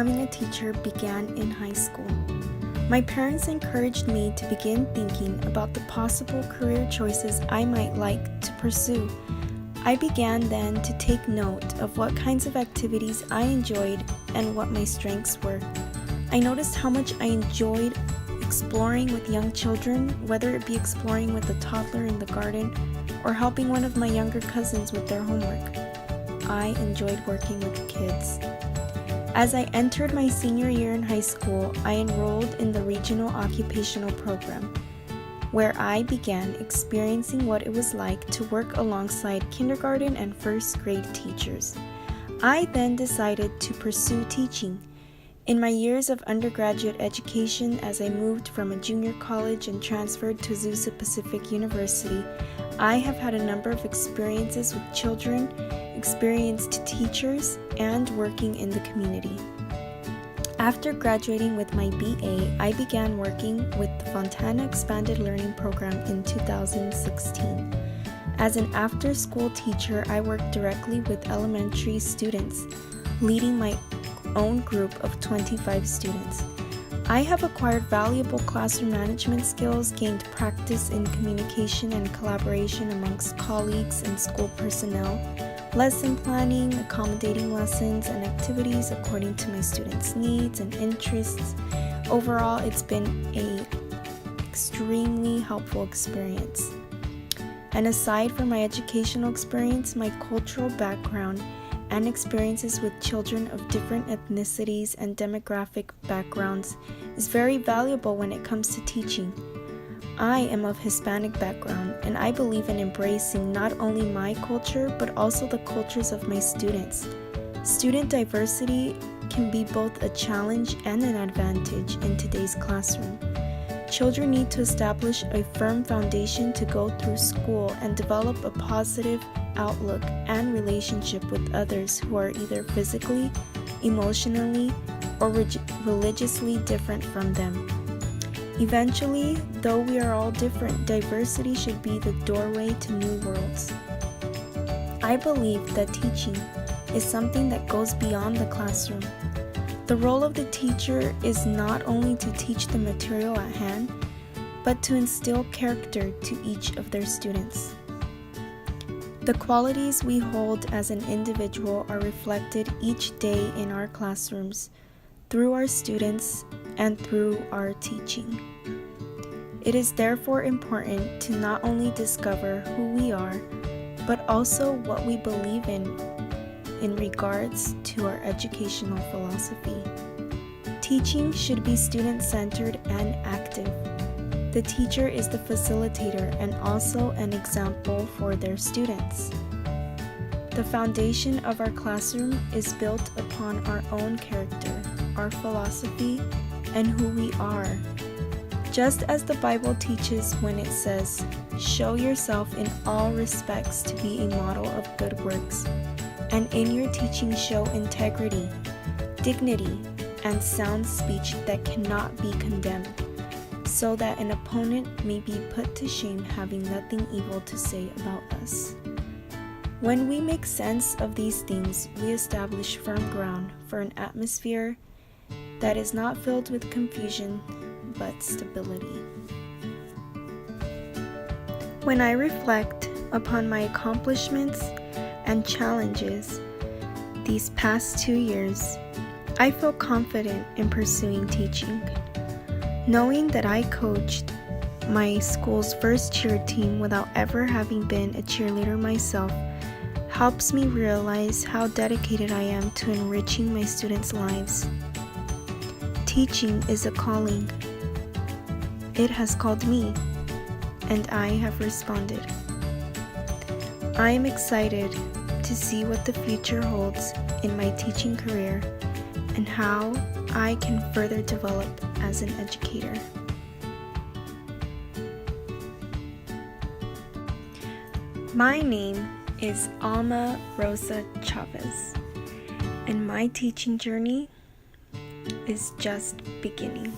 becoming a teacher began in high school. My parents encouraged me to begin thinking about the possible career choices I might like to pursue. I began then to take note of what kinds of activities I enjoyed and what my strengths were. I noticed how much I enjoyed exploring with young children, whether it be exploring with a toddler in the garden or helping one of my younger cousins with their homework. I enjoyed working with kids. As I entered my senior year in high school, I enrolled in the Regional Occupational Program, where I began experiencing what it was like to work alongside kindergarten and first grade teachers. I then decided to pursue teaching. In my years of undergraduate education, as I moved from a junior college and transferred to Azusa Pacific University, I have had a number of experiences with children, experienced teachers, and working in the community. After graduating with my BA, I began working with the Fontana Expanded Learning Program in 2016. As an after-school teacher, I worked directly with elementary students, leading my own group of 25 students. I have acquired valuable classroom management skills, gained practice in communication and collaboration amongst colleagues and school personnel, lesson planning, accommodating lessons and activities according to my students' needs and interests. Overall, it's been an extremely helpful experience. And aside from my educational experience, my cultural background and experiences with children of different ethnicities and demographic backgrounds is very valuable when it comes to teaching. I am of Hispanic background, and I believe in embracing not only my culture but also the cultures of my students. Student diversity can be both a challenge and an advantage in today's classroom. Children need to establish a firm foundation to go through school and develop a positive outlook and relationship with others who are either physically, emotionally, or religiously different from them. Eventually, though we are all different, diversity should be the doorway to new worlds. I believe that teaching is something that goes beyond the classroom. The role of the teacher is not only to teach the material at hand, but to instill character to each of their students. The qualities we hold as an individual are reflected each day in our classrooms, through our students, and through our teaching. It is therefore important to not only discover who we are, but also what we believe in regards to our educational philosophy. Teaching should be student-centered and active. The teacher is the facilitator and also an example for their students. The foundation of our classroom is built upon our own character, our philosophy, and who we are. Just as the Bible teaches when it says, "Show yourself in all respects to be a model of good works, and in your teaching show integrity, dignity, and sound speech that cannot be condemned, so that an opponent may be put to shame having nothing evil to say about us." When we make sense of these things, we establish firm ground for an atmosphere that is not filled with confusion, but stability. When I reflect upon my accomplishments and challenges these past 2 years, I feel confident in pursuing teaching. Knowing that I coached my school's first cheer team without ever having been a cheerleader myself helps me realize how dedicated I am to enriching my students' lives. Teaching is a calling. It has called me, and I have responded. I am excited to see what the future holds in my teaching career and how I can further develop as an educator. My name is Alma Rosa Chavez, and my teaching journey is just beginning.